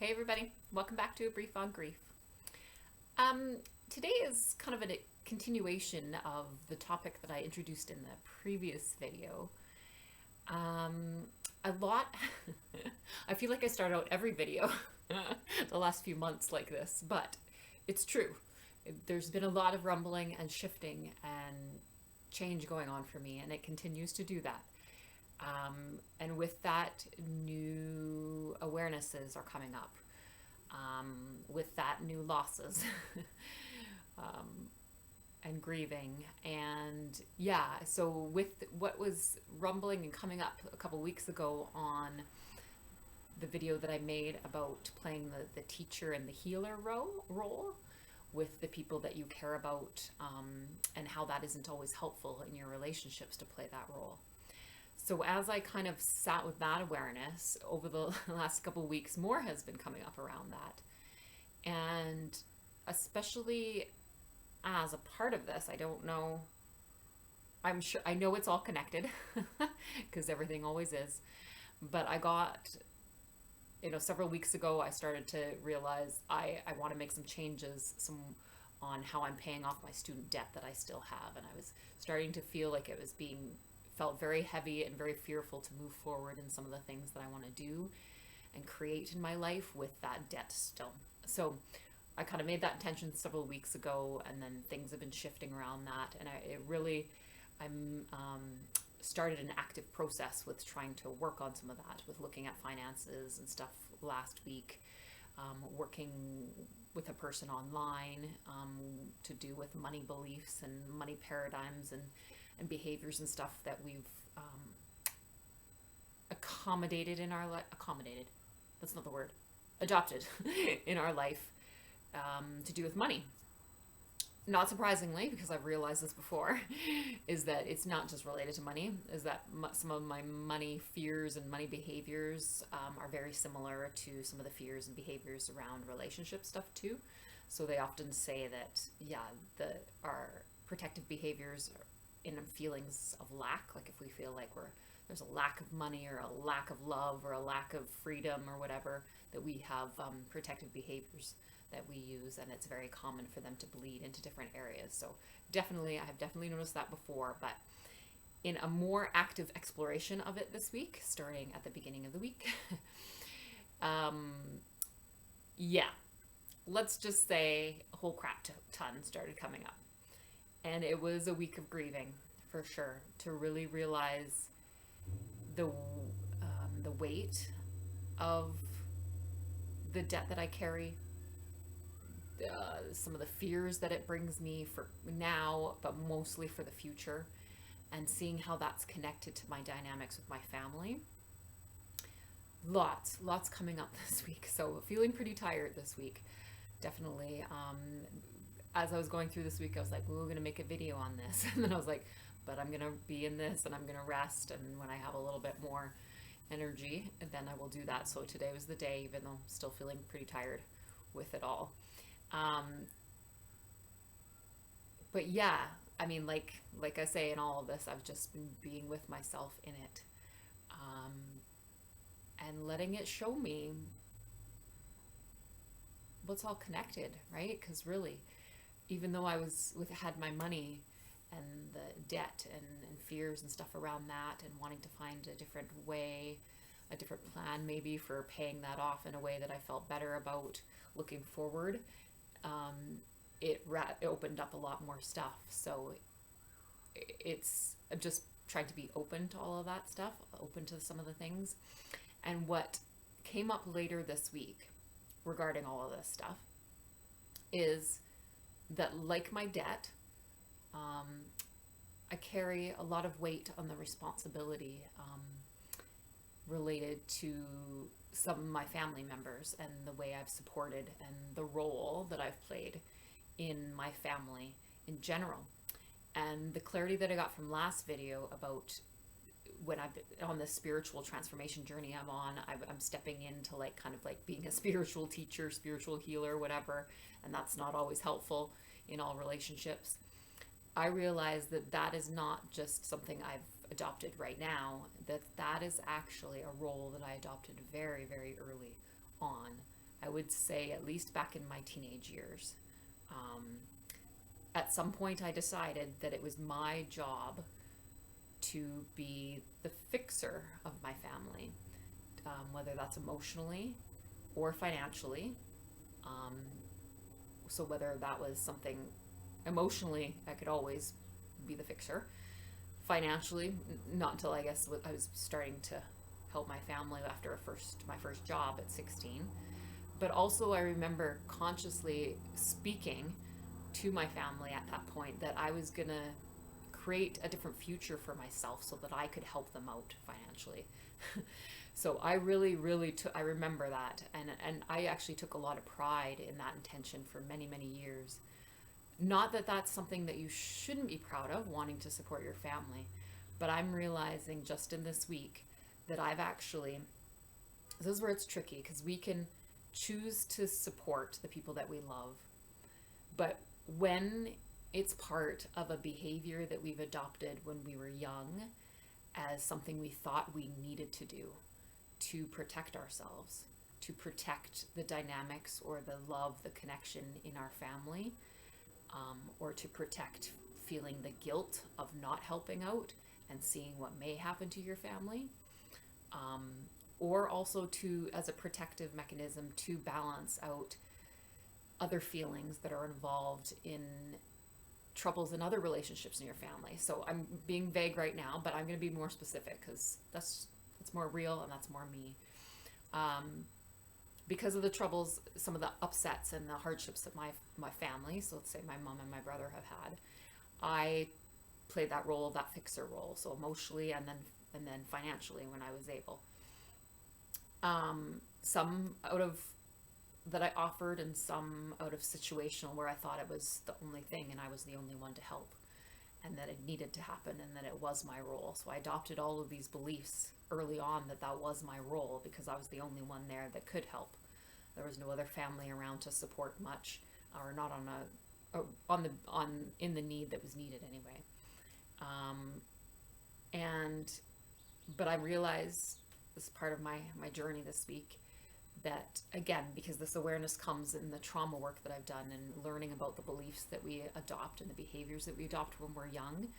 Hey everybody, welcome back to A Brief on Grief. Today is kind of a continuation of the topic that I introduced in the previous video. A lot, I feel like I start out every video the last few months like this, but it's true. There's been a lot of rumbling and shifting and change going on for me, and it continues to do that. And with that, new awarenesses are coming up. With that, new losses and grieving. And yeah, so with what was rumbling and coming up a couple weeks ago on the video that I made about playing the teacher and the healer role with the people that you care about, and how that isn't always helpful in your relationships to play that role. So as I kind of sat with that awareness over the last couple of weeks, more has been coming up around that. And especially as a part of this, I don't know, I'm sure, I know it's all connected because everything always is. But I got, several weeks ago, I started to realize I want to make some changes on how I'm paying off my student debt that I still have. And I was starting to feel like it was felt very heavy and very fearful to move forward in some of the things that I want to do and create in my life with that debt still. So I kind of made that intention several weeks ago, and then things have been shifting around that. And I'm started an active process with trying to work on some of that, with looking at finances and stuff last week, working with a person online to do with money beliefs and money paradigms and behaviors and stuff that we've accommodated in our life. Accommodated, that's not the word. Adopted in our life to do with money. Not surprisingly, because I've realized this before, is that it's not just related to money, is that some of my money fears and money behaviors are very similar to some of the fears and behaviors around relationship stuff too. So they often say that, our protective behaviors in feelings of lack, like if we feel like there's a lack of money or a lack of love or a lack of freedom or whatever, that we have protective behaviors that we use, and it's very common for them to bleed into different areas. So I have definitely noticed that before, but in a more active exploration of it this week, starting at the beginning of the week, let's just say a whole crap ton started coming up. And it was a week of grieving, for sure, to really realize the weight of the debt that I carry, some of the fears that it brings me for now, but mostly for the future, and seeing how that's connected to my dynamics with my family. Lots coming up this week. So feeling pretty tired this week, definitely. As I was going through this week, I was like, we're going to make a video on this. And then I was like, but I'm going to be in this and I'm going to rest. And when I have a little bit more energy, then I will do that. So today was the day, even though I'm still feeling pretty tired with it all. But yeah, I mean, like I say in all of this, I've just been being with myself in it, and letting it show me what's all connected, right? Because really, even though I had my money and the debt and fears and stuff around that, and wanting to find a different way, a different plan maybe for paying that off in a way that I felt better about looking forward, it opened up a lot more stuff. So I'm just trying to be open to all of that stuff, open to some of the things. And what came up later this week regarding all of this stuff is that, like my debt, I carry a lot of weight on the responsibility related to some of my family members and the way I've supported and the role that I've played in my family in general. And the clarity that I got from last video about when I've been on this spiritual transformation journey I'm on, I'm stepping into kind of being a spiritual teacher, spiritual healer, whatever, and that's not always helpful in all relationships. I realize that is not just something I've adopted right now, that is actually a role that I adopted very, very early on I would say at least back in my teenage years. At some point, I decided that it was my job to be the fixer of my family, whether that's emotionally or financially. Um, so whether that was something emotionally, I could always be the fixer. Financially, not until I guess I was starting to help my family after my first job at 16. But also, I remember consciously speaking to my family at that point that I was gonna create a different future for myself so that I could help them out financially. So I really took, I remember that, and I actually took a lot of pride in that intention for many years. Not that that's something that you shouldn't be proud of, wanting to support your family, but I'm realizing just in this week that I've actually, this is where it's tricky, because we can choose to support the people that we love, but when it's part of a behavior that we've adopted when we were young as something we thought we needed to do to protect ourselves, to protect the dynamics or the love, the connection in our family, or to protect feeling the guilt of not helping out and seeing what may happen to your family, or also to, as a protective mechanism, to balance out other feelings that are involved in troubles in other relationships in your family. So I'm being vague right now, but I'm going to be more specific because that's more real and that's more me. Because of the troubles, some of the upsets and the hardships that my family, so let's say my mom and my brother have had, I played that role, that fixer role, so emotionally and then financially when I was able. Some out of that I offered, and some out of situational where I thought it was the only thing and I was the only one to help, and that it needed to happen and that it was my role. So I adopted all of these beliefs early on that was my role because I was the only one there that could help. There was no other family around to support much, or not in the need that was needed anyway. But I realized, this is part of my journey this week, that again, because this awareness comes in the trauma work that I've done and learning about the beliefs that we adopt and the behaviors that we adopt when we're young,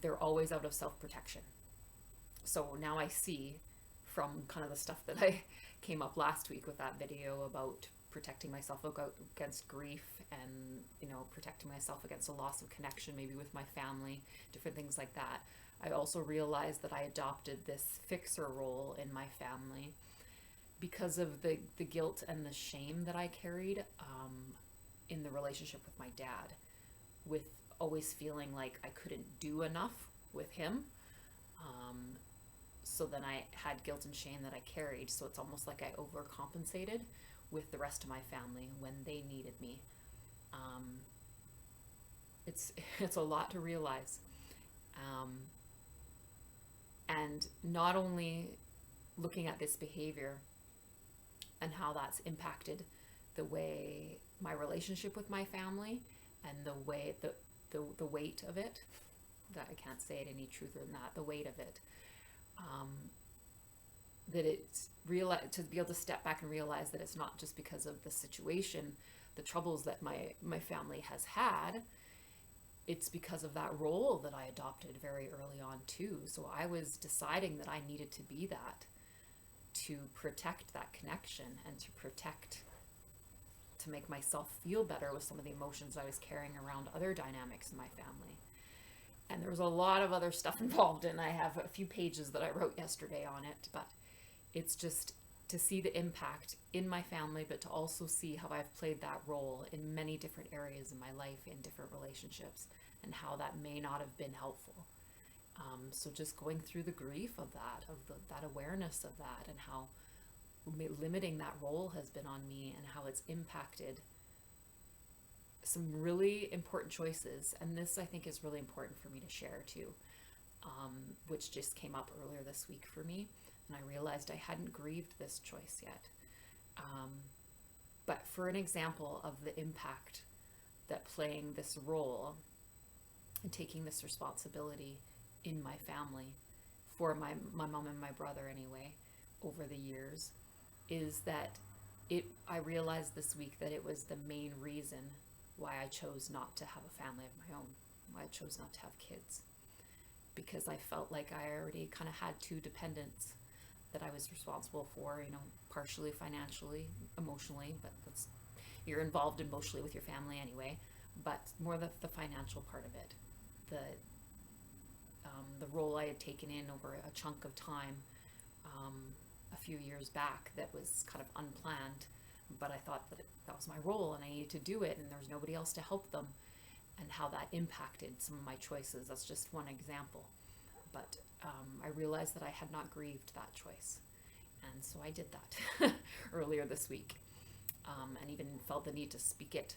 they're always out of self-protection. So now I see from kind of the stuff that I came up last week with that video about protecting myself against grief and, protecting myself against a loss of connection, maybe with my family, different things like that. I also realized that I adopted this fixer role in my family because of the guilt and the shame that I carried in the relationship with my dad, with always feeling like I couldn't do enough with him. So then I had guilt and shame that I carried. So it's almost like I overcompensated with the rest of my family when they needed me. It's a lot to realize. And not only looking at this behavior and how that's impacted the way my relationship with my family and the way the weight of it, that I can't say it any truther than that, the weight of it, that it's to be able to step back and realize that it's not just because of the situation, the troubles that my family has had, it's because of that role that I adopted very early on too. So I was deciding that I needed to be that, to protect that connection and to make myself feel better with some of the emotions I was carrying around other dynamics in my family. And there was a lot of other stuff involved, and I have a few pages that I wrote yesterday on it, but it's just to see the impact in my family, but to also see how I've played that role in many different areas in my life, in different relationships, and how that may not have been helpful. So just going through the grief of that, that awareness of that, and how limiting that role has been on me, and how it's impacted some really important choices. And this, I think, is really important for me to share too, which just came up earlier this week for me. And I realized I hadn't grieved this choice yet. But for an example of the impact that playing this role and taking this responsibility in my family, for my mom and my brother anyway, over the years, is that I realized this week that it was the main reason why I chose not to have a family of my own, why I chose not to have kids, because I felt like I already kind of had two dependents that I was responsible for, partially financially, emotionally, but you're involved emotionally with your family anyway, but more the financial part of it, the role I had taken in over a chunk of time a few years back that was kind of unplanned, but I thought that was my role and I needed to do it, and there was nobody else to help them, and how that impacted some of my choices. That's just one example. But I realized that I had not grieved that choice. And so I did that earlier this week, and even felt the need to speak it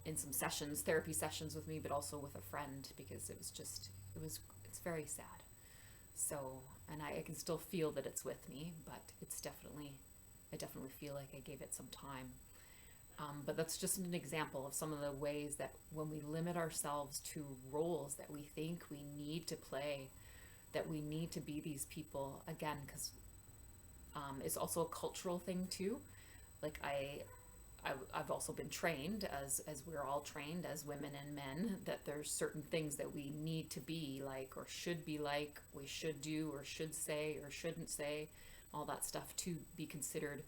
in some sessions, therapy sessions with me, but also with a friend, because it's very sad. So, and I can still feel that it's with me, but I definitely feel like I gave it some time. But that's just an example of some of the ways that when we limit ourselves to roles that we think we need to play, that we need to be these people, again, because it's also a cultural thing too. Like I've also been trained, as we're all trained as women and men, that there's certain things that we need to be like, or should be like, we should do or should say or shouldn't say, all that stuff to be considered,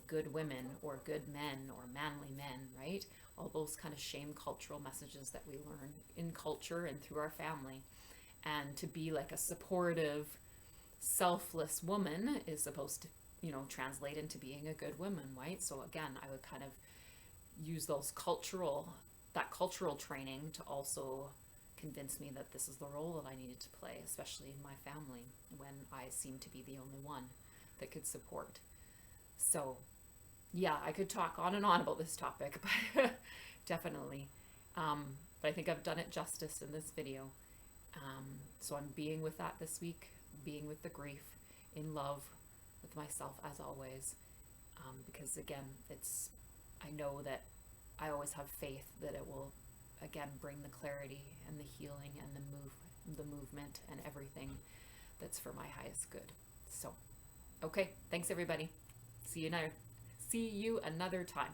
good women or good men or manly men, right? All those kind of shame cultural messages that we learn in culture and through our family. And to be like a supportive, selfless woman is supposed to, translate into being a good woman, right? So again, I would kind of use that cultural training to also convince me that this is the role that I needed to play, especially in my family, when I seemed to be the only one that could support. So yeah, I could talk on and on about this topic, but definitely. But I think I've done it justice in this video. So I'm being with that this week, being with the grief, in love with myself as always, because again, I know that I always have faith that it will again bring the clarity and the healing and the movement and everything that's for my highest good. So, okay, thanks everybody. See you another time.